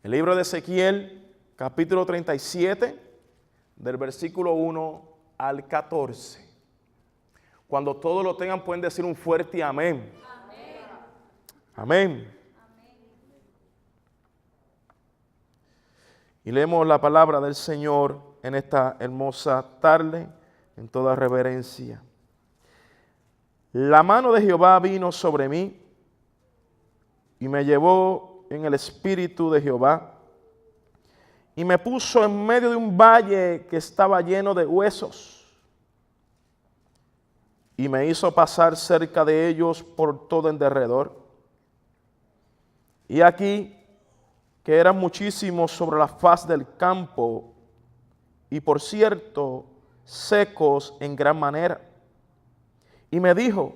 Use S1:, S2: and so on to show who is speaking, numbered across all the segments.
S1: El libro de Ezequiel, capítulo 37, del versículo 1 al 14. Cuando todos lo tengan pueden decir un fuerte amén. Amén. Amén. Y leemos la palabra del Señor en esta hermosa tarde, en toda reverencia. La mano de Jehová vino sobre mí y me llevó en el espíritu de Jehová y me puso en medio de un valle que estaba lleno de huesos y me hizo pasar cerca de ellos por todo en derredor. Y aquí que eran muchísimos sobre la faz del campo y por cierto secos en gran manera. Y me dijo: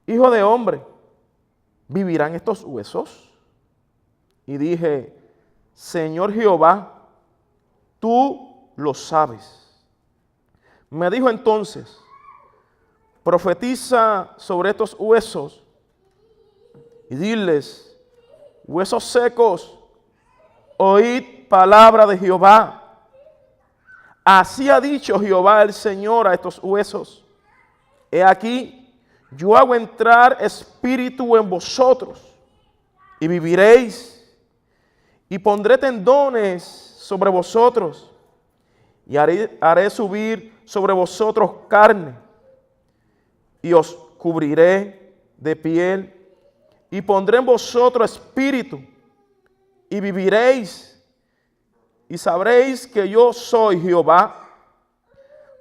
S1: hijo de hombre, ¿vivirán estos huesos? Y dije: Señor Jehová, tú lo sabes. Me dijo entonces: profetiza sobre estos huesos y diles: huesos secos, oíd palabra de Jehová. Así ha dicho Jehová el Señor a estos huesos: he aquí, yo hago entrar espíritu en vosotros y viviréis. Y pondré tendones sobre vosotros, y haré subir sobre vosotros carne, y os cubriré de piel, y pondré en vosotros espíritu, y viviréis, y sabréis que yo soy Jehová.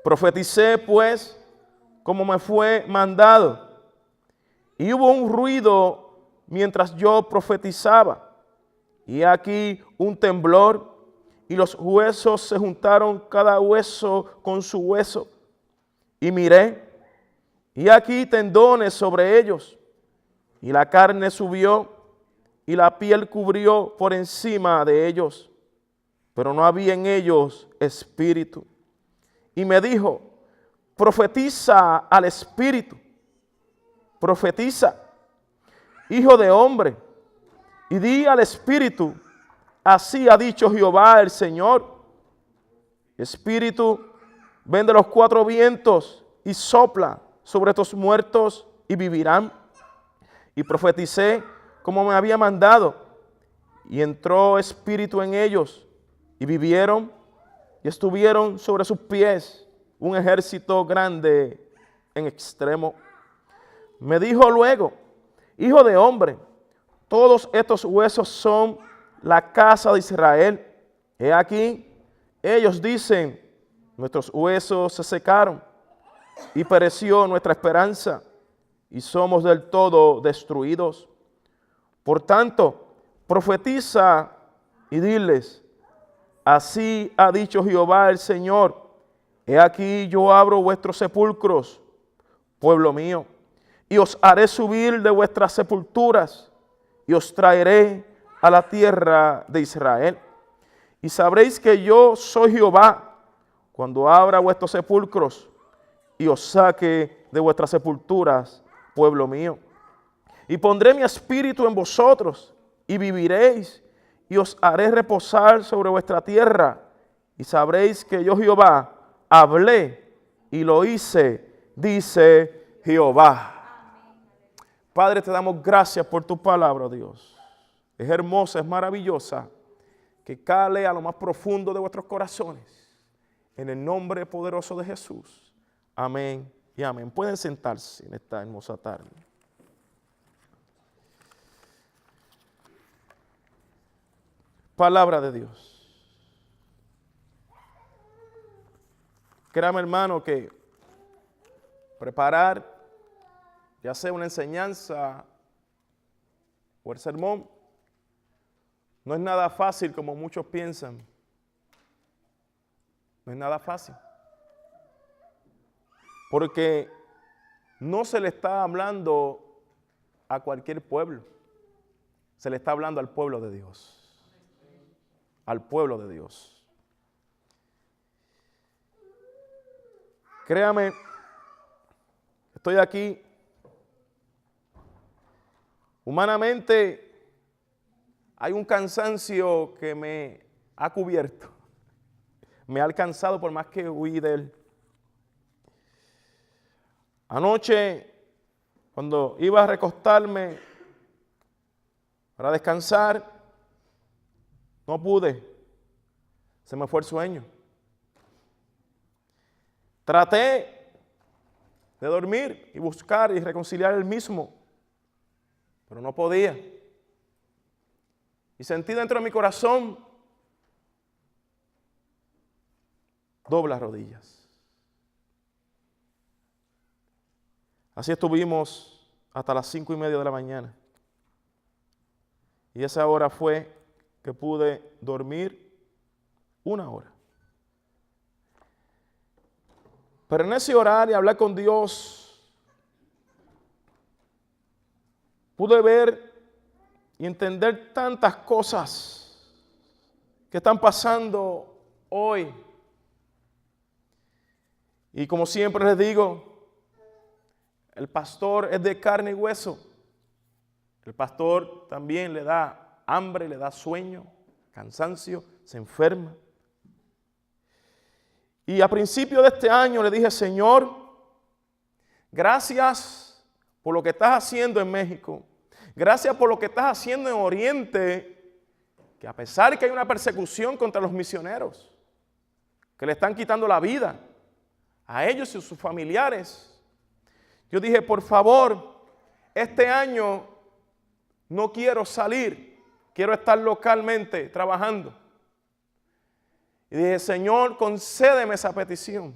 S1: Profeticé pues como me fue mandado, y hubo un ruido mientras yo profetizaba. Y aquí un temblor, y los huesos se juntaron cada hueso con su hueso. Y miré, y aquí tendones sobre ellos, y la carne subió, y la piel cubrió por encima de ellos, pero no había en ellos espíritu. Y me dijo: profetiza al espíritu, profetiza, hijo de hombre, y di al espíritu: así ha dicho Jehová el Señor. Espíritu, ven de los cuatro vientos y sopla sobre estos muertos y vivirán. Y profeticé como me había mandado, y entró espíritu en ellos, y vivieron, y estuvieron sobre sus pies un ejército grande en extremo. Me dijo luego: hijo de hombre, todos estos huesos son la casa de Israel. He aquí, ellos dicen: nuestros huesos se secaron y pereció nuestra esperanza y somos del todo destruidos. Por tanto, profetiza y diles: así ha dicho Jehová el Señor: he aquí yo abro vuestros sepulcros, pueblo mío, y os haré subir de vuestras sepulturas y os traeré a la tierra de Israel. Y sabréis que yo soy Jehová cuando abra vuestros sepulcros y os saque de vuestras sepulturas, pueblo mío. Y pondré mi espíritu en vosotros y viviréis, y os haré reposar sobre vuestra tierra. Y sabréis que yo Jehová hablé y lo hice, dice Jehová. Padre, te damos gracias por tu palabra, Dios. Es hermosa, es maravillosa, que cale a lo más profundo de vuestros corazones. En el nombre poderoso de Jesús. Amén y amén. Pueden sentarse en esta hermosa tarde. Palabra de Dios. Créame, hermano, que preparar, ya sea una enseñanza o el sermón, no es nada fácil como muchos piensan. No es nada fácil. Porque no se le está hablando a cualquier pueblo. Se le está hablando al pueblo de Dios. Al pueblo de Dios. Créame, estoy aquí. Humanamente, hay un cansancio que me ha cubierto. Me ha alcanzado por más que huí de él. Anoche, cuando iba a recostarme para descansar, no pude. Se me fue el sueño. Traté de dormir y buscar y reconciliar el mismo, pero no podía. Y sentí dentro de mi corazón, dobla rodillas. Así estuvimos hasta las 5:30 de la mañana. Y esa hora fue que pude dormir 1 hora. Pero en ese orar y hablar con Dios, pude ver y entender tantas cosas que están pasando hoy. Y como siempre les digo, el pastor es de carne y hueso. El pastor también le da hambre, le da sueño, cansancio, se enferma. Y a principio de este año le dije, Señor, gracias por lo que estás haciendo en México. Gracias por lo que estás haciendo en Oriente, que a pesar de que hay una persecución contra los misioneros, que le están quitando la vida a ellos y a sus familiares, yo dije, por favor, este año no quiero salir, quiero estar localmente trabajando. Y dije, Señor, concédeme esa petición.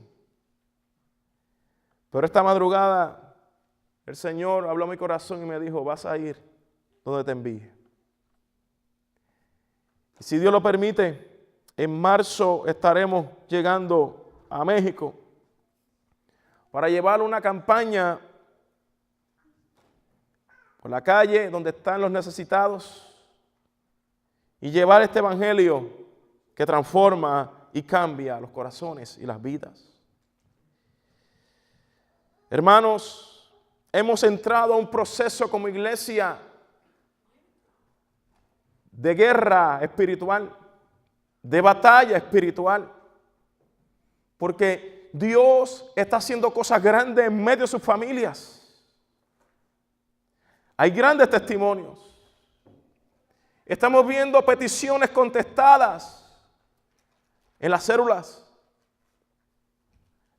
S1: Pero esta madrugada el Señor habló a mi corazón y me dijo, vas a ir donde te envíe. Y si Dios lo permite, en marzo estaremos llegando a México para llevar una campaña por la calle donde están los necesitados y llevar este evangelio que transforma y cambia los corazones y las vidas. Hermanos, hemos entrado a un proceso como iglesia de guerra espiritual, de batalla espiritual, porque Dios está haciendo cosas grandes en medio de sus familias. Hay grandes testimonios. Estamos viendo peticiones contestadas en las células.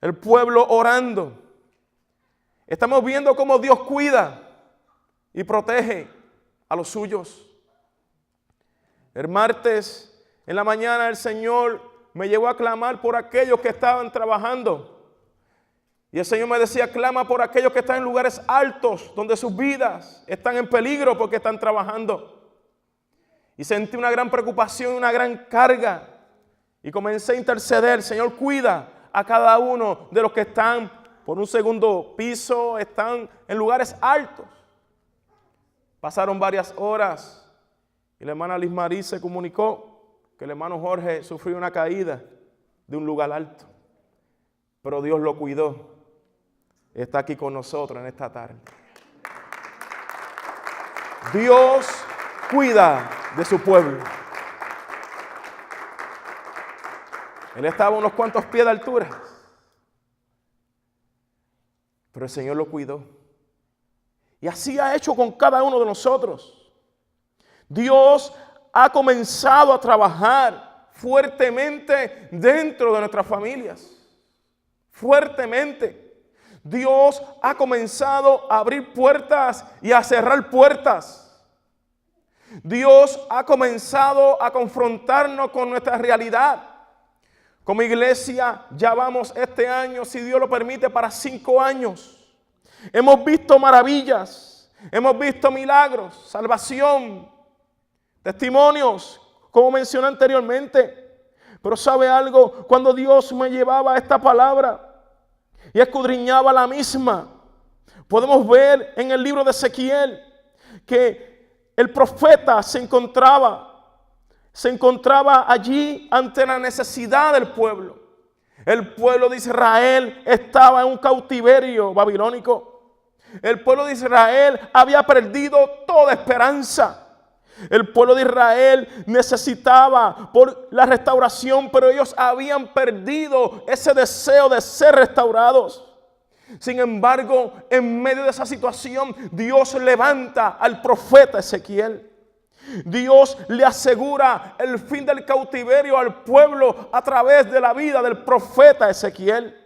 S1: El pueblo orando. Estamos viendo cómo Dios cuida y protege a los suyos. El martes en la mañana el Señor me llevó a clamar por aquellos que estaban trabajando. Y el Señor me decía, clama por aquellos que están en lugares altos, donde sus vidas están en peligro porque están trabajando. Y sentí una gran preocupación, una gran carga. Y comencé a interceder, Señor, cuida a cada uno de los que están por un segundo piso, están en lugares altos. Pasaron varias horas y la hermana Liz Marí se comunicó que el hermano Jorge sufrió una caída de un lugar alto. Pero Dios lo cuidó. Está aquí con nosotros en esta tarde. Dios cuida de su pueblo. Él estaba a unos cuantos pies de altura, pero el Señor lo cuidó. Y así ha hecho con cada uno de nosotros. Dios ha comenzado a trabajar fuertemente dentro de nuestras familias. Fuertemente. Dios ha comenzado a abrir puertas y a cerrar puertas. Dios ha comenzado a confrontarnos con nuestra realidad. Como iglesia ya vamos este año, si Dios lo permite, para 5 años. Hemos visto maravillas, hemos visto milagros, salvación, testimonios, como mencioné anteriormente. Pero ¿sabe algo? Cuando Dios me llevaba esta palabra y escudriñaba la misma, podemos ver en el libro de Ezequiel que el profeta se encontraba allí ante la necesidad del pueblo. El pueblo de Israel estaba en un cautiverio babilónico. El pueblo de Israel había perdido toda esperanza. El pueblo de Israel necesitaba por la restauración, pero ellos habían perdido ese deseo de ser restaurados. Sin embargo, en medio de esa situación, Dios levanta al profeta Ezequiel. Dios le asegura el fin del cautiverio al pueblo a través de la vida del profeta Ezequiel.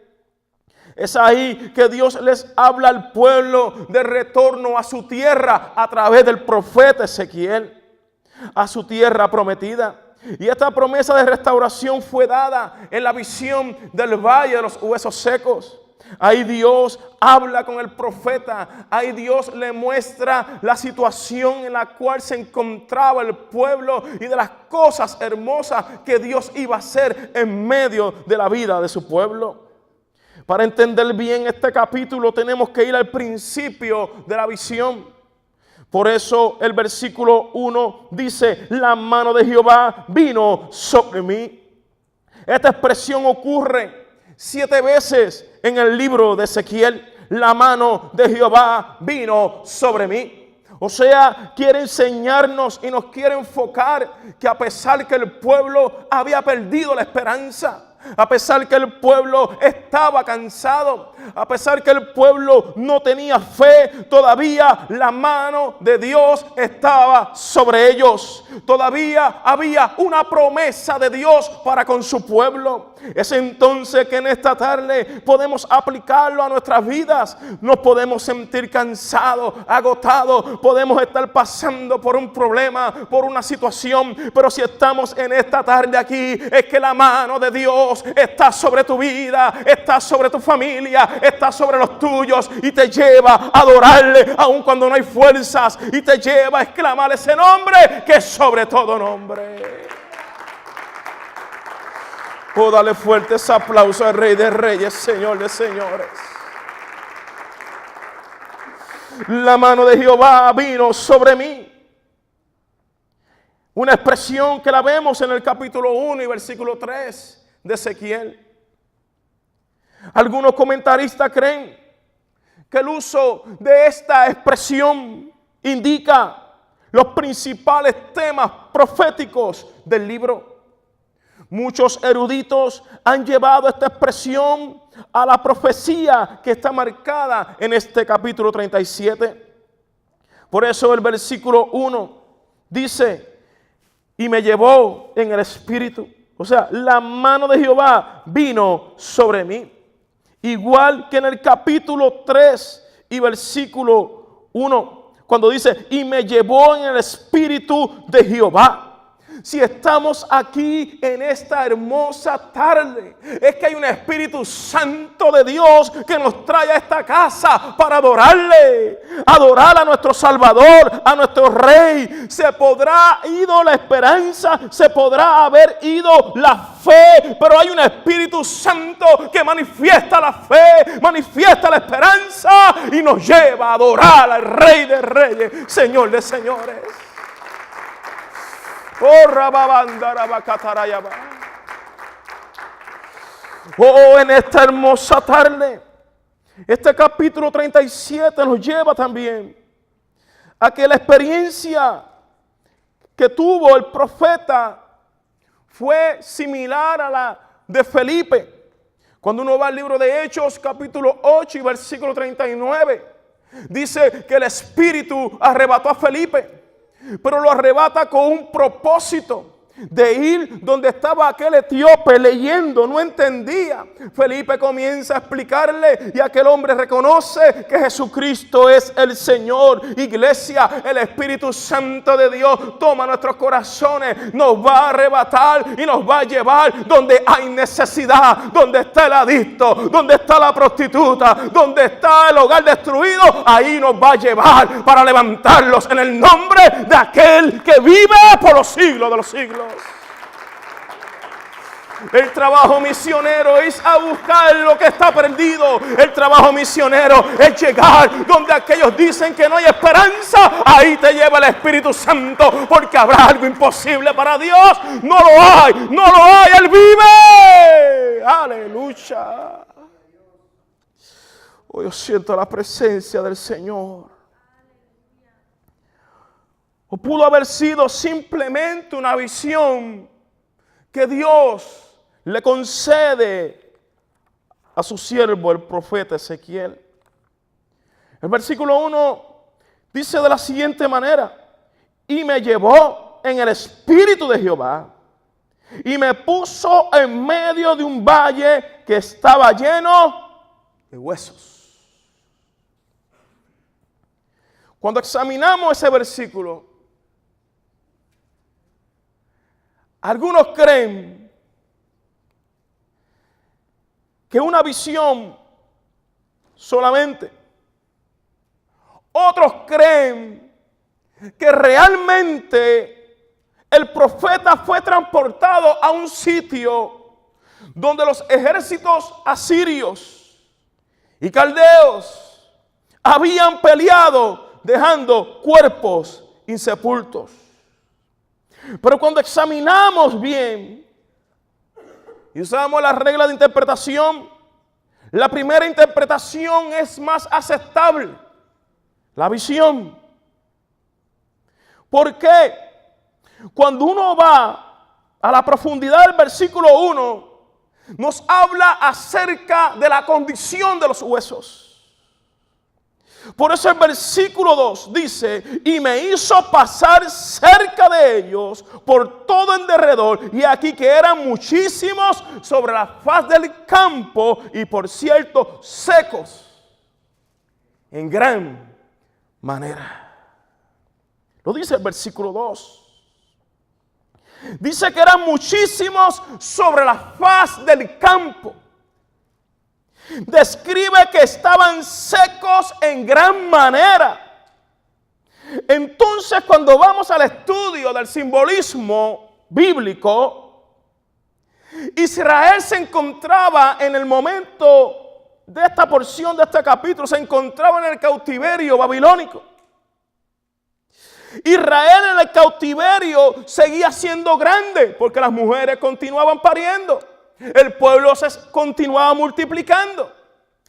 S1: Es ahí que Dios les habla al pueblo de retorno a su tierra a través del profeta Ezequiel, a su tierra prometida. Y esta promesa de restauración fue dada en la visión del valle de los huesos secos. Ahí Dios habla con el profeta, ahí Dios le muestra la situación en la cual se encontraba el pueblo y de las cosas hermosas que Dios iba a hacer en medio de la vida de su pueblo. Para entender bien este capítulo tenemos que ir al principio de la visión. Por eso el versículo 1 dice: la mano de Jehová vino sobre mí. Esta expresión ocurre 7 veces en el libro de Ezequiel. La mano de Jehová vino sobre mí. O sea, quiere enseñarnos y nos quiere enfocar que a pesar que el pueblo había perdido la esperanza, a pesar que el pueblo estaba cansado, a pesar que el pueblo no tenía fe, todavía la mano de Dios estaba sobre ellos. Todavía había una promesa de Dios para con su pueblo. Es entonces que en esta tarde podemos aplicarlo a nuestras vidas. Nos podemos sentir cansados, agotados, podemos estar pasando por un problema, por una situación, pero si estamos en esta tarde aquí, es que la mano de Dios está sobre tu vida, está sobre tu familia, está sobre los tuyos y te lleva a adorarle aun cuando no hay fuerzas, y te lleva a exclamar ese nombre que es sobre todo nombre. Oh, dale fuerte ese aplauso al Rey de Reyes, Señor de Señores. La mano de Jehová vino sobre mí. Una expresión que la vemos en el capítulo 1 y versículo 3 de Ezequiel. Algunos comentaristas creen que el uso de esta expresión indica los principales temas proféticos del libro. Muchos eruditos han llevado esta expresión a la profecía que está marcada en este capítulo 37. Por eso el versículo 1 dice: y me llevó en el espíritu. O sea, la mano de Jehová vino sobre mí. Igual que en el capítulo 3 y versículo 1, cuando dice: y me llevó en el espíritu de Jehová. Si estamos aquí en esta hermosa tarde, es que hay un Espíritu Santo de Dios que nos trae a esta casa para adorarle, adorar a nuestro Salvador, a nuestro Rey. Se podrá ido la esperanza, se podrá haber ido la fe, pero hay un Espíritu Santo que manifiesta la fe, manifiesta la esperanza y nos lleva a adorar al Rey de Reyes, Señor de Señores. Oh, en esta hermosa tarde, este capítulo 37 nos lleva también a que la experiencia que tuvo el profeta fue similar a la de Felipe. Cuando uno va al libro de Hechos, capítulo 8 y versículo 39, dice que el Espíritu arrebató a Felipe, pero lo arrebata con un propósito de ir donde estaba aquel etíope leyendo, no entendía. Felipe comienza a explicarle y aquel hombre reconoce que Jesucristo es el Señor. Iglesia, el Espíritu Santo de Dios toma nuestros corazones, nos va a arrebatar y nos va a llevar donde hay necesidad, donde está el adicto, donde está la prostituta, donde está el hogar destruido. Ahí nos va a llevar para levantarlos en el nombre de aquel que vive por los siglos de los siglos. El trabajo misionero es a buscar lo que está perdido. El trabajo misionero es llegar donde aquellos dicen que no hay esperanza. Ahí te lleva el Espíritu Santo, porque habrá algo imposible para Dios. No lo hay, no lo hay, Él vive. Aleluya. Hoy yo siento la presencia del Señor. O pudo haber sido simplemente una visión que Dios le concede a su siervo, el profeta Ezequiel. El versículo 1 dice de la siguiente manera: y me llevó en el espíritu de Jehová y me puso en medio de un valle que estaba lleno de huesos. Cuando examinamos ese versículo, algunos creen que una visión solamente. Otros creen que realmente el profeta fue transportado a un sitio donde los ejércitos asirios y caldeos habían peleado dejando cuerpos insepultos. Pero cuando examinamos bien y usamos la regla de interpretación, la primera interpretación es más aceptable, la visión. ¿Por qué? Cuando uno va a la profundidad del versículo 1, nos habla acerca de la condición de los huesos. Por eso el versículo 2 dice: y me hizo pasar cerca de ellos por todo en derredor, y aquí que eran muchísimos sobre la faz del campo, y por cierto secos en gran manera. Lo dice el versículo 2. Dice que eran muchísimos sobre la faz del campo. Describe que estaban secos en gran manera. Entonces, cuando vamos al estudio del simbolismo bíblico, Israel se encontraba en el momento de esta porción de este capítulo, se encontraba en el cautiverio babilónico. Israel en el cautiverio seguía siendo grande porque las mujeres continuaban pariendo. El pueblo se continuaba multiplicando.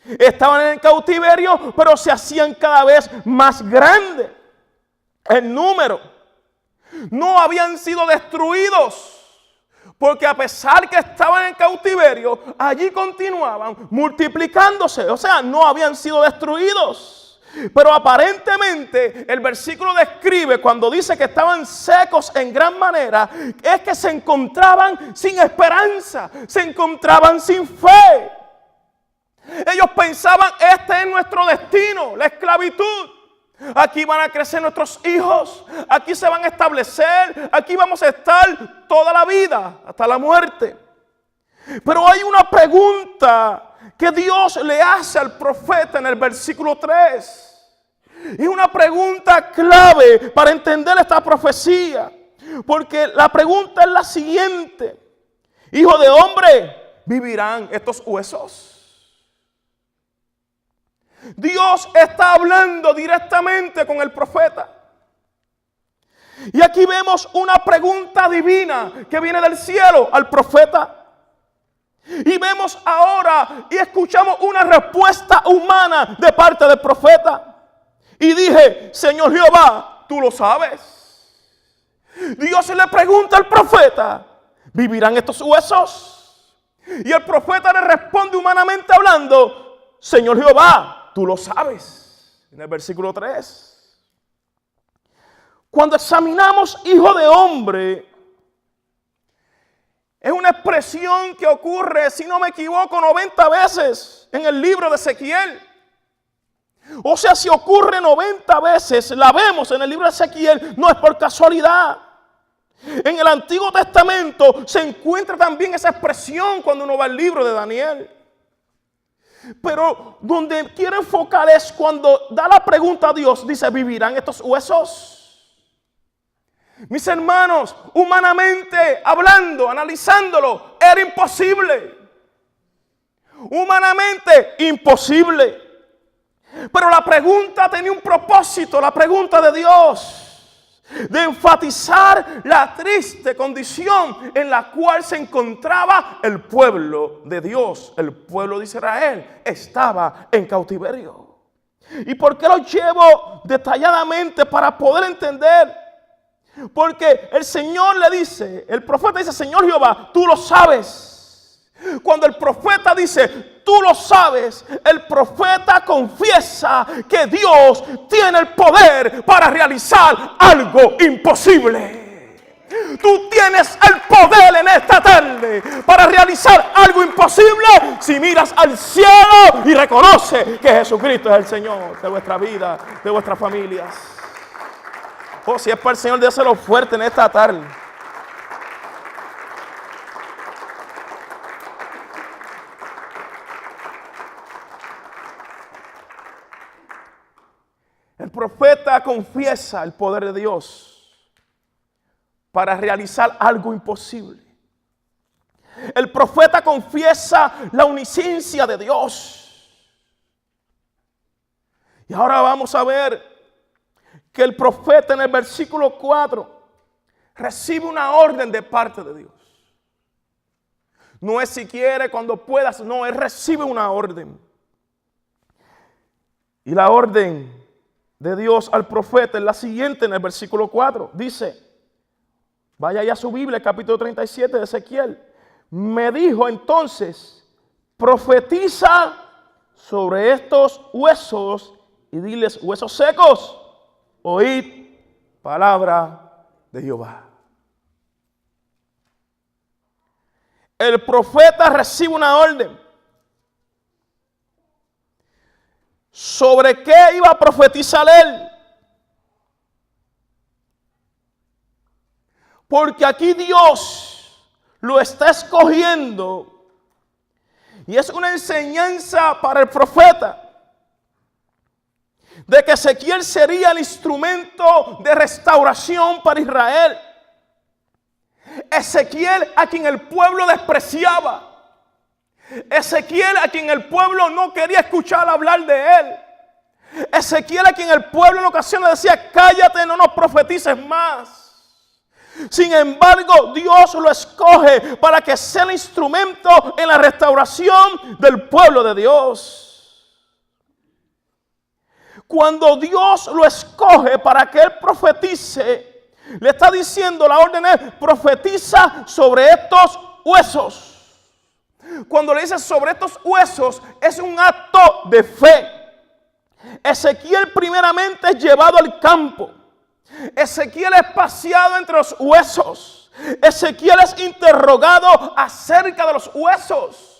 S1: Estaban en el cautiverio, pero se hacían cada vez más grandes en número. No habían sido destruidos, porque a pesar que estaban en el cautiverio, allí continuaban multiplicándose. O sea, no habían sido destruidos. Pero aparentemente el versículo describe, cuando dice que estaban secos en gran manera, es que se encontraban sin esperanza, se encontraban sin fe. Ellos pensaban: este es nuestro destino, la esclavitud. Aquí van a crecer nuestros hijos, aquí se van a establecer, aquí vamos a estar toda la vida, hasta la muerte. Pero hay una pregunta que Dios le hace al profeta en el versículo 3. Y una pregunta clave para entender esta profecía. Porque la pregunta es la siguiente: hijo de hombre, ¿vivirán estos huesos? Dios está hablando directamente con el profeta. Y aquí vemos una pregunta divina que viene del cielo al profeta. Y vemos ahora y escuchamos una respuesta humana de parte del profeta. Y dije: Señor Jehová, tú lo sabes. Dios le pregunta al profeta: ¿vivirán estos huesos? Y el profeta le responde humanamente hablando: Señor Jehová, tú lo sabes. En el versículo 3. Cuando examinamos hijo de hombre, es una expresión que ocurre, si no me equivoco, 90 veces en el libro de Ezequiel. O sea, si ocurre 90 veces, la vemos en el libro de Ezequiel, no es por casualidad. En el Antiguo Testamento se encuentra también esa expresión cuando uno va al libro de Daniel. Pero donde quiero enfocar es cuando da la pregunta a Dios, dice: ¿vivirán estos huesos? Mis hermanos, humanamente hablando, analizándolo, era imposible. Humanamente imposible. Pero la pregunta tenía un propósito, la pregunta de Dios, de enfatizar la triste condición en la cual se encontraba el pueblo de Dios. El pueblo de Israel estaba en cautiverio. ¿Y por qué lo llevo detalladamente? Para poder entender Porque el Señor le dice, el profeta dice, Señor Jehová, tú lo sabes. Cuando el profeta dice, tú lo sabes, el profeta confiesa que Dios tiene el poder para realizar algo imposible. Tú tienes el poder en esta tarde para realizar algo imposible si miras al cielo y reconoces que Jesucristo es el Señor de vuestra vida, de vuestras familias. Oh, si es para el Señor, déselo fuerte en esta tarde. El profeta confiesa el poder de Dios para realizar algo imposible. El profeta confiesa la omnisciencia de Dios. Y ahora vamos a ver que el profeta en el versículo 4 recibe una orden de parte de Dios. No es si quiere, cuando puedas, no, él recibe una orden. Y la orden de Dios al profeta es la siguiente en el versículo 4. Dice, vaya ya a su Biblia, capítulo 37 de Ezequiel. Me dijo entonces, profetiza sobre estos huesos y diles, huesos secos, oíd palabra de Jehová. El profeta recibe una orden. ¿Sobre qué iba a profetizar él? Porque aquí Dios lo está escogiendo y es una enseñanza para el profeta de que Ezequiel sería el instrumento de restauración para Israel. Ezequiel a quien el pueblo despreciaba. Ezequiel a quien el pueblo no quería escuchar hablar de él. Ezequiel a quien el pueblo en ocasiones decía, cállate, no nos profetices más. Sin embargo, Dios lo escoge para que sea el instrumento en la restauración del pueblo de Dios. Cuando Dios lo escoge para que él profetice, le está diciendo, la orden es, profetiza sobre estos huesos. Cuando le dice sobre estos huesos, es un acto de fe. Ezequiel primeramente es llevado al campo. Ezequiel es paseado entre los huesos. Ezequiel es interrogado acerca de los huesos.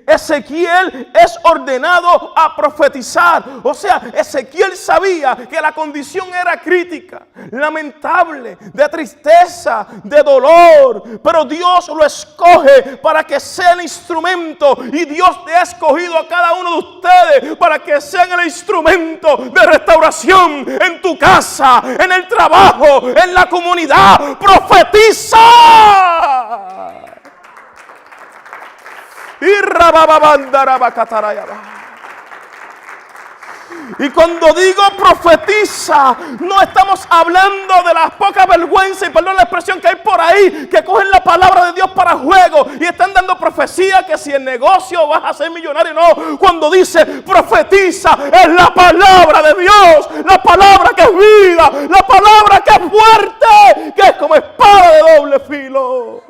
S1: Ezequiel es ordenado a profetizar. O sea, Ezequiel sabía que la condición era crítica, lamentable, de tristeza, de dolor. Pero Dios lo escoge para que sea el instrumento. Y Dios te ha escogido a cada uno de ustedes para que sean el instrumento de restauración en tu casa, en el trabajo, en la comunidad. ¡Profetiza! Y cuando digo profetiza, no estamos hablando de las pocas vergüenzas, y perdón la expresión que hay por ahí, que cogen la palabra de Dios para juego y están dando profecía que si el negocio vas a ser millonario. No, cuando dice profetiza, es la palabra de Dios, la palabra que es vida, la palabra que es fuerte, que es como espada de doble filo.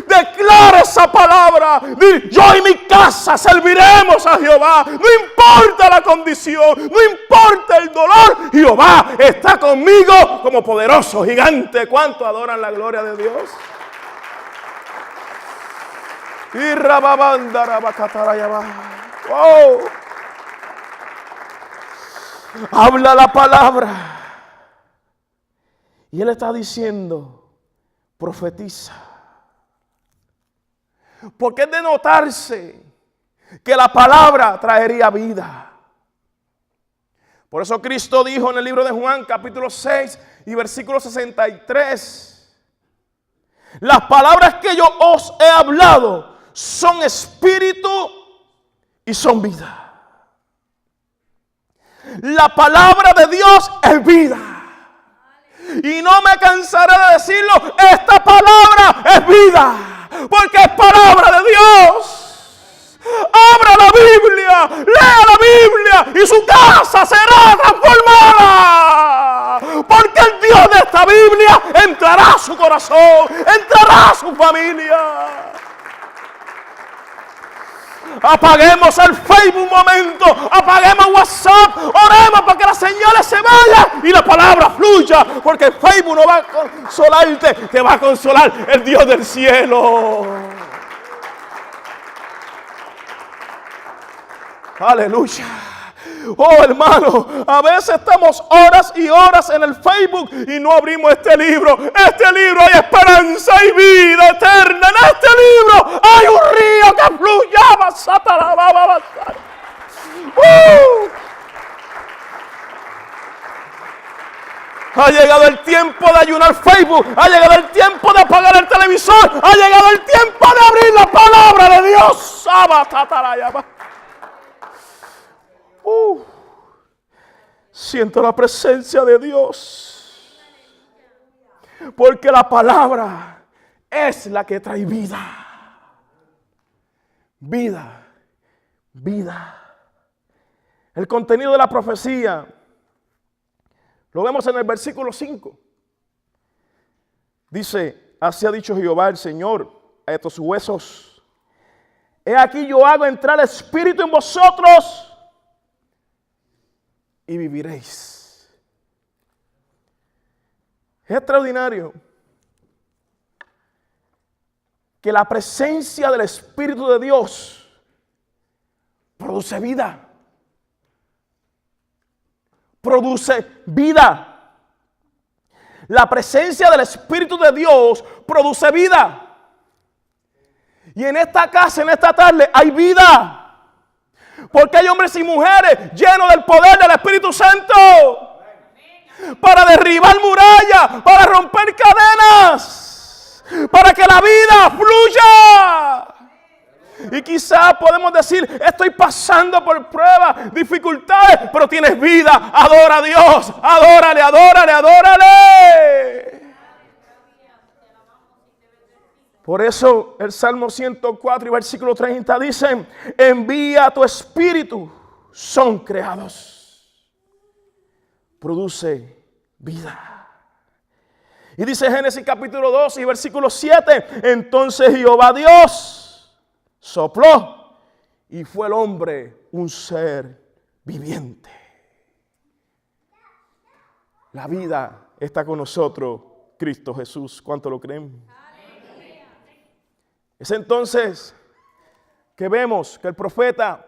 S1: Declara esa palabra. Yo y mi casa serviremos a Jehová. No importa la condición, no importa el dolor, Jehová está conmigo como poderoso gigante. ¿Cuánto adoran la gloria de Dios? Y oh. Habla la palabra. Y él está diciendo, profetiza. Porque es de notarse que la palabra traería vida. Por eso Cristo dijo en el libro de Juan, capítulo 6 y versículo 63. Las palabras que yo os he hablado son espíritu y son vida. La palabra de Dios es vida. Y no me cansaré de decirlo, esta palabra es vida. Porque es palabra de Dios. Abra la Biblia, lea la Biblia y su casa será transformada. Porque el entrará a su corazón, entrará a su familia. Apaguemos el Facebook un momento, apaguemos WhatsApp, oremos para que las señales se vayan y la palabra fluya, porque el Facebook no va a consolarte, te va a consolar el Dios del cielo. Aleluya. Oh, hermano, a veces estamos horas y horas en el Facebook y no abrimos este libro. Este libro hay esperanza y vida eterna. En este libro hay un río que fluye. Ha llegado el tiempo de ayunar Facebook. Ha llegado el tiempo de apagar el televisor. Ha llegado el tiempo de abrir la palabra de Dios. Siento la presencia de Dios, porque la palabra es la que trae vida, vida, vida. El contenido de la profecía lo vemos en el versículo 5. Dice: así ha dicho Jehová el Señor a estos huesos: he aquí yo hago entrar espíritu en vosotros y viviréis. Es extraordinario que la presencia del Espíritu de Dios produce vida. Produce vida. La presencia del Espíritu de Dios produce vida. Y en esta casa, en esta tarde, hay vida. Porque hay hombres y mujeres llenos del poder del Espíritu Santo para derribar murallas, para romper cadenas, para que la vida fluya. Y quizás podemos decir: estoy pasando por pruebas, dificultades, pero tienes vida. Adora a Dios, adórale, adórale, adórale. Por eso el Salmo 104 y versículo 30 dice: envía tu espíritu, son creados. Produce vida. Y dice Génesis capítulo 2 y versículo 7: entonces Jehová Dios sopló y fue el hombre un ser viviente. La vida está con nosotros, Cristo Jesús. ¿Cuánto lo creen? Es entonces que vemos que el profeta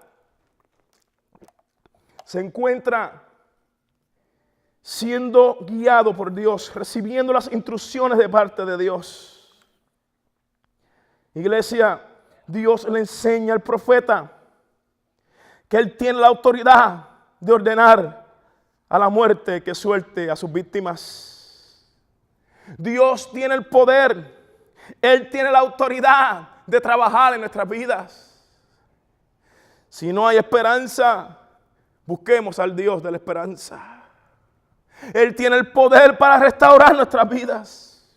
S1: se encuentra siendo guiado por Dios, recibiendo las instrucciones de parte de Dios. Iglesia, Dios le enseña al profeta que él tiene la autoridad de ordenar a la muerte que suelte a sus víctimas. Dios tiene el poder. Él tiene la autoridad de trabajar en nuestras vidas. Si no hay esperanza, busquemos al Dios de la esperanza. Él tiene el poder para restaurar nuestras vidas.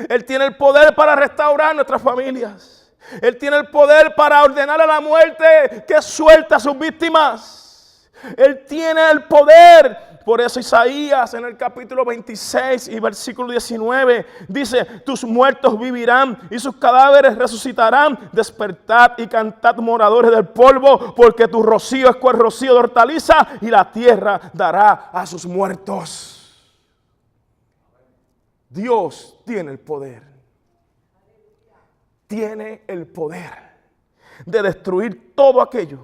S1: Él tiene el poder para restaurar nuestras familias. Él tiene el poder para ordenar a la muerte que suelta a sus víctimas. Él tiene el poder. Por eso Isaías en el capítulo 26 y versículo 19 dice: tus muertos vivirán y sus cadáveres resucitarán. Despertad y cantad, moradores del polvo, porque tu rocío es cual rocío de hortaliza y la tierra dará a sus muertos. Dios tiene el poder. Tiene el poder de destruir todo aquello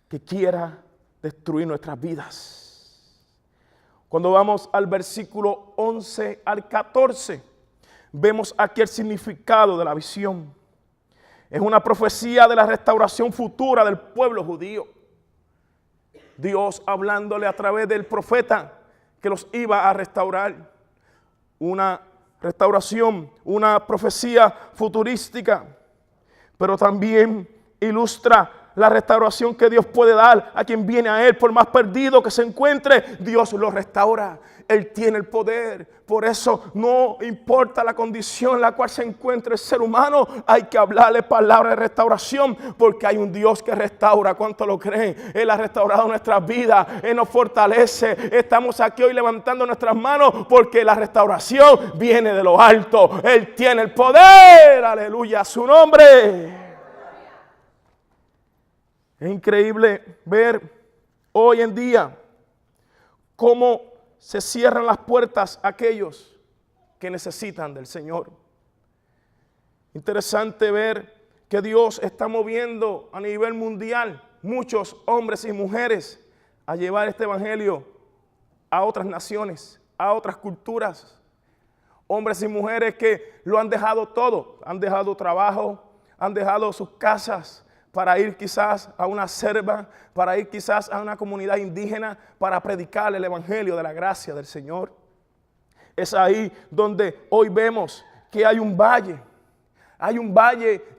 S1: que quiera destruir nuestras vidas. Cuando vamos al versículo 11 al 14, vemos aquí el significado de la visión. Es una profecía de la restauración futura del pueblo judío. Dios hablándole a través del profeta que los iba a restaurar. Una restauración, una profecía futurística, pero también ilustra la restauración que Dios puede dar a quien viene a Él, por más perdido que se encuentre, Dios lo restaura. Él tiene el poder. Por eso no importa la condición en la cual se encuentre el ser humano, hay que hablarle palabra de restauración, porque hay un Dios que restaura. ¿Cuánto lo creen? Él ha restaurado nuestras vidas, Él nos fortalece. Estamos aquí hoy levantando nuestras manos porque la restauración viene de lo alto. Él tiene el poder. Aleluya a su nombre. Es increíble ver hoy en día cómo se cierran las puertas a aquellos que necesitan del Señor. Interesante ver que Dios está moviendo a nivel mundial muchos hombres y mujeres a llevar este evangelio a otras naciones, a otras culturas. Hombres y mujeres que lo han dejado todo, han dejado trabajo, han dejado sus casas, para ir quizás a una selva, para ir quizás a una comunidad indígena, para predicar el evangelio de la gracia del Señor. Es ahí donde hoy vemos que hay un valle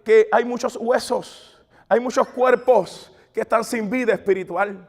S1: que hay muchos huesos, hay muchos cuerpos que están sin vida espiritual.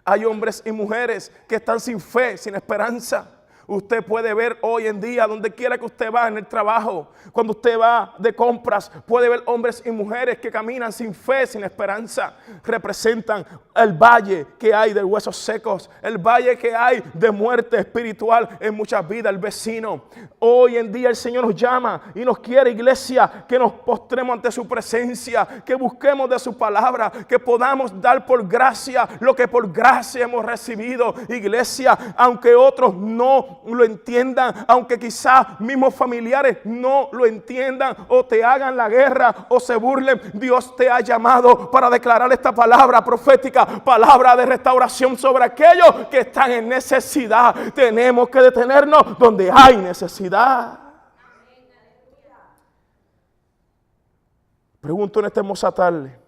S1: Hay hombres y mujeres que están sin fe, sin esperanza. Usted puede ver hoy en día, donde quiera que usted va en el trabajo, cuando usted va de compras, puede ver hombres y mujeres que caminan sin fe, sin esperanza. Representan el valle que hay de huesos secos, el valle que hay de muerte espiritual en muchas vidas, el vecino. Hoy en día el Señor nos llama y nos quiere, iglesia, que nos postremos ante su presencia, que busquemos de su palabra, que podamos dar por gracia lo que por gracia hemos recibido. Iglesia, aunque otros no lo entiendan, aunque quizás mismos familiares no lo entiendan o te hagan la guerra o se burlen, Dios te ha llamado para declarar esta palabra profética, palabra de restauración sobre aquellos que están en necesidad. Tenemos que detenernos donde hay necesidad. Pregunto en esta hermosa tarde,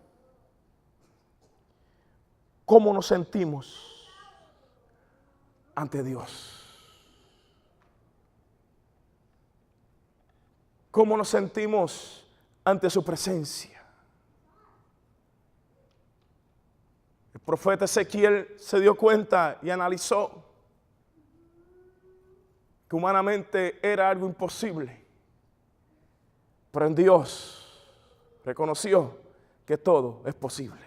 S1: ¿cómo nos sentimos ante Dios? ¿Cómo nos sentimos ante su presencia? El profeta Ezequiel se dio cuenta y analizó que humanamente era algo imposible, pero en Dios reconoció que todo es posible.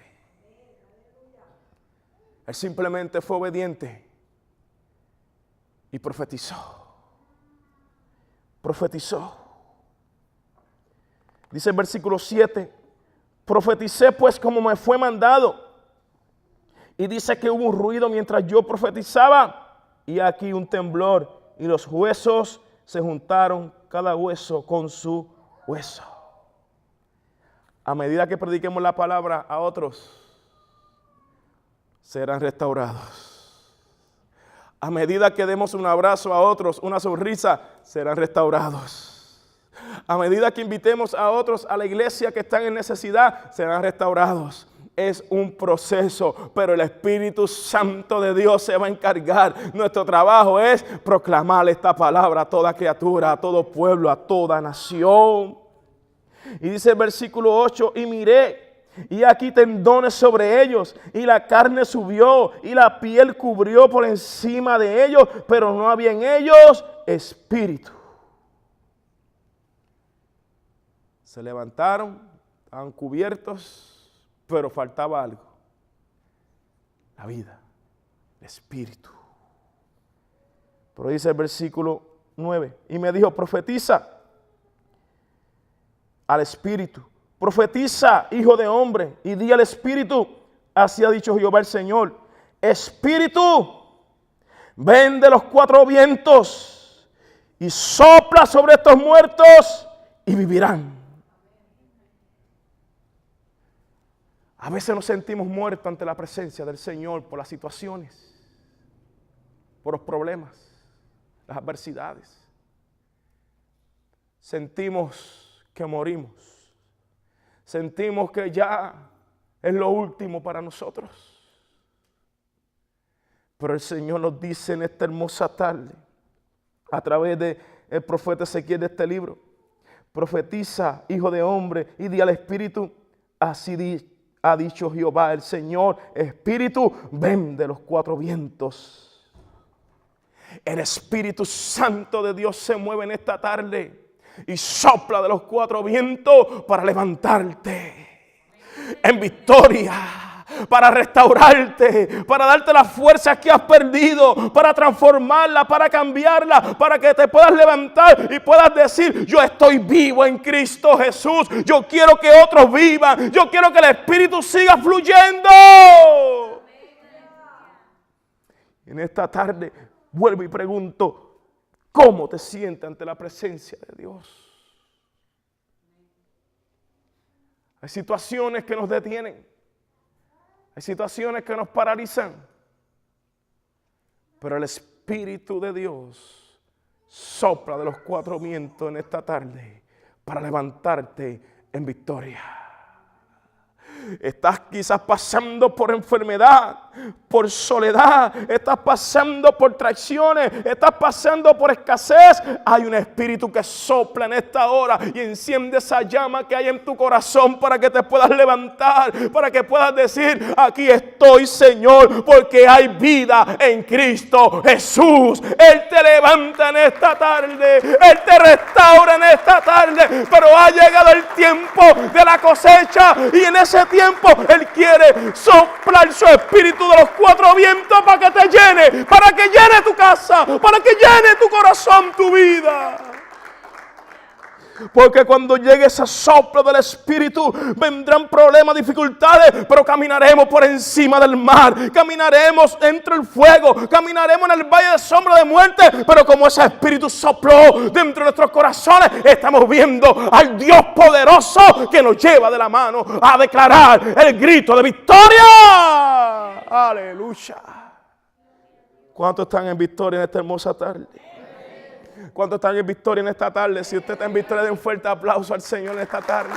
S1: Él simplemente fue obediente y profetizó. Profetizó. Dice el versículo 7, profeticé pues como me fue mandado. Y dice que hubo un ruido mientras yo profetizaba, y aquí un temblor, y los huesos se juntaron, cada hueso con su hueso. A medida que prediquemos la palabra a otros, serán restaurados. A medida que demos un abrazo a otros, una sonrisa, serán restaurados. A medida que invitemos a otros a la iglesia que están en necesidad, serán restaurados. Es un proceso, pero el Espíritu Santo de Dios se va a encargar. Nuestro trabajo es proclamar esta palabra a toda criatura, a todo pueblo, a toda nación. Y dice el versículo 8, y miré, y aquí tendones sobre ellos, y la carne subió, y la piel cubrió por encima de ellos, pero no había en ellos espíritu. Se levantaron, estaban cubiertos, pero faltaba algo. La vida, el espíritu. Pero dice el versículo 9, y me dijo, profetiza al espíritu, profetiza, hijo de hombre, y di al espíritu, así ha dicho Jehová el Señor, espíritu, ven de los cuatro vientos y sopla sobre estos muertos y vivirán. A veces nos sentimos muertos ante la presencia del Señor por las situaciones, por los problemas, las adversidades. Sentimos que morimos. Sentimos que ya es lo último para nosotros. Pero el Señor nos dice en esta hermosa tarde, a través del profeta Ezequiel de este libro, profetiza, hijo de hombre, y di al Espíritu, así ha dicho Jehová el Señor, Espíritu, ven de los cuatro vientos. El Espíritu Santo de Dios se mueve en esta tarde y sopla de los cuatro vientos para levantarte en victoria, para restaurarte, para darte las fuerzas que has perdido, para transformarla, para cambiarla, para que te puedas levantar y puedas decir, yo estoy vivo en Cristo Jesús, yo quiero que otros vivan, yo quiero que el Espíritu siga fluyendo. En esta tarde vuelvo y pregunto, ¿cómo te sientes ante la presencia de Dios? Hay situaciones que nos detienen. Hay situaciones que nos paralizan. Pero el Espíritu de Dios sopla de los cuatro vientos en esta tarde para levantarte en victoria. Estás quizás pasando por enfermedad, por soledad, estás pasando por traiciones, estás pasando por escasez. Hay un espíritu que sopla en esta hora y enciende esa llama que hay en tu corazón para que te puedas levantar, para que puedas decir, aquí estoy, Señor, porque hay vida en Cristo Jesús. Él te levanta en esta tarde, Él te restaura en esta tarde, pero ha llegado el tiempo de la cosecha y en ese tiempo Él quiere soplar su espíritu de los cuatro vientos para que te llene, para que llene tu casa, para que llene tu corazón, tu vida. Porque cuando llegue ese soplo del Espíritu, vendrán problemas, dificultades, pero caminaremos por encima del mar, caminaremos entre el fuego, caminaremos en el valle de sombra de muerte, pero como ese Espíritu sopló dentro de nuestros corazones, estamos viendo al Dios poderoso que nos lleva de la mano a declarar el grito de victoria. Aleluya. ¿Cuántos están en victoria en esta hermosa tarde? ¿Cuántos están en victoria en esta tarde? Si usted está en victoria, den un fuerte aplauso al Señor en esta tarde.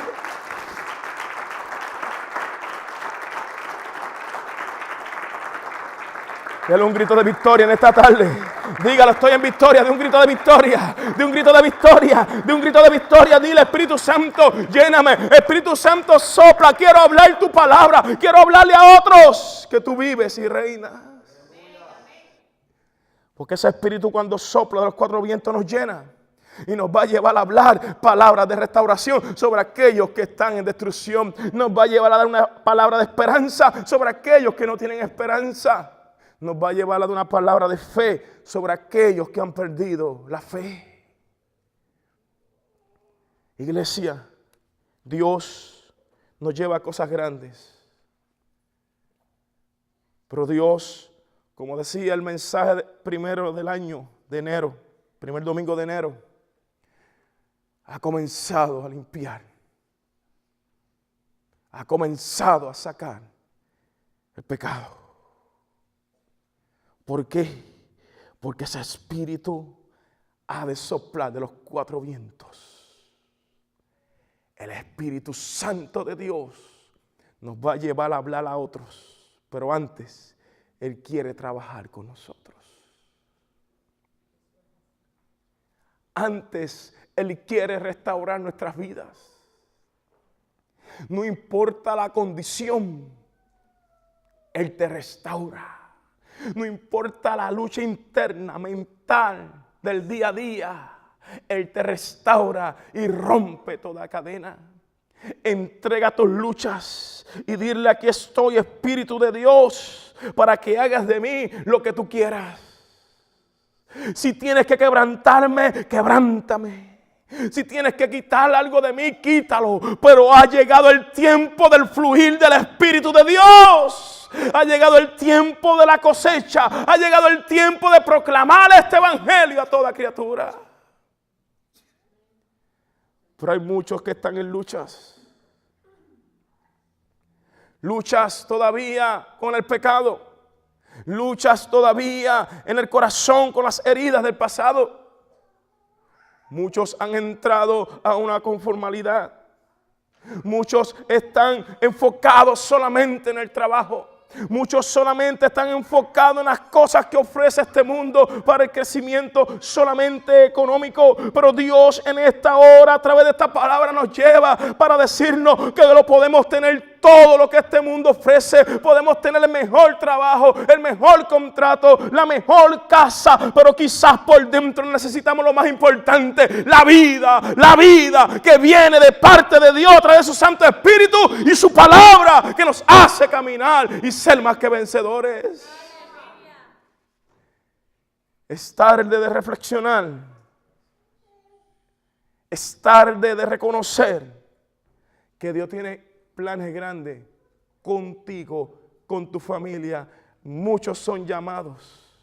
S1: Dele un grito de victoria en esta tarde. Dígalo, estoy en victoria. De un grito de victoria. De un grito de victoria. De un grito de victoria. Dile, Espíritu Santo, lléname. Espíritu Santo, sopla. Quiero hablar tu palabra. Quiero hablarle a otros que tú vives y reinas. Porque ese Espíritu cuando sopla de los cuatro vientos nos llena y nos va a llevar a hablar palabras de restauración sobre aquellos que están en destrucción. Nos va a llevar a dar una palabra de esperanza sobre aquellos que no tienen esperanza. Nos va a llevar a dar una palabra de fe sobre aquellos que han perdido la fe. Iglesia, Dios nos lleva a cosas grandes. Pero Dios, como decía el mensaje primero del año de enero, primer domingo de enero, ha comenzado a limpiar. Ha comenzado a sacar el pecado. ¿Por qué? Porque ese Espíritu ha de soplar de los cuatro vientos. El Espíritu Santo de Dios nos va a llevar a hablar a otros. Pero antes, Él quiere trabajar con nosotros. Antes, Él quiere restaurar nuestras vidas. No importa la condición, Él te restaura. No importa la lucha interna, mental, del día a día, Él te restaura y rompe toda cadena. Entrega tus luchas y dile, aquí estoy, Espíritu de Dios, para que hagas de mí lo que tú quieras. Si tienes que quebrantarme, quebrántame. Si tienes que quitar algo de mí, quítalo. Pero ha llegado el tiempo del fluir del Espíritu de Dios. Ha llegado el tiempo de la cosecha. Ha llegado el tiempo de proclamar este evangelio a toda criatura. Pero hay muchos que están en luchas. Luchas todavía con el pecado. Luchas todavía en el corazón con las heridas del pasado. Muchos han entrado a una conformidad. Muchos están enfocados solamente en el trabajo. Muchos solamente están enfocados en las cosas que ofrece este mundo para el crecimiento solamente económico. Pero Dios en esta hora, a través de esta palabra, nos lleva para decirnos que lo podemos tener todo lo que este mundo ofrece. Podemos tener el mejor trabajo, el mejor contrato, la mejor casa, pero quizás por dentro necesitamos lo más importante, la vida que viene de parte de Dios a través de su Santo Espíritu y su palabra que nos hace caminar y ser más que vencedores. Es tarde de reflexionar. Es tarde de reconocer que Dios tiene planes grandes contigo, con tu familia. Muchos son llamados.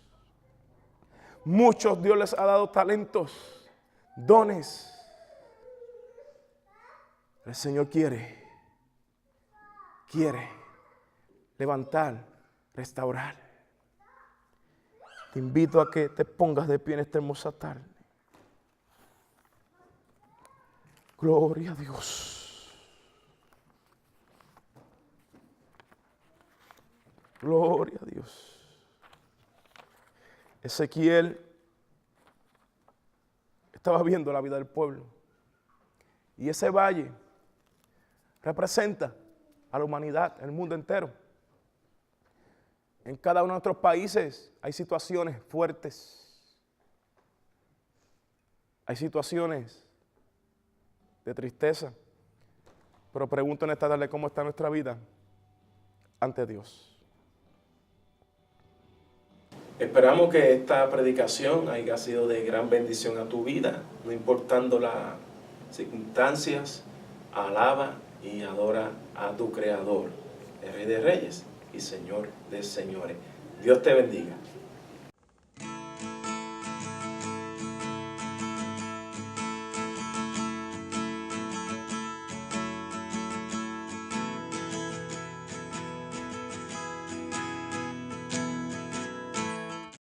S1: Muchos Dios les ha dado talentos, dones. El Señor quiere levantar, restaurar. Te invito a que te pongas de pie en esta hermosa tarde. Gloria a Dios. Gloria a Dios. Ezequiel estaba viendo la vida del pueblo. Y ese valle representa a la humanidad, el mundo entero. En cada uno de nuestros países hay situaciones fuertes. Hay situaciones de tristeza. Pero pregunto en esta tarde cómo está nuestra vida ante Dios.
S2: Esperamos que esta predicación haya sido de gran bendición a tu vida, no importando las circunstancias. Alaba y adora a tu Creador, el Rey de Reyes y Señor de Señores. Dios te bendiga.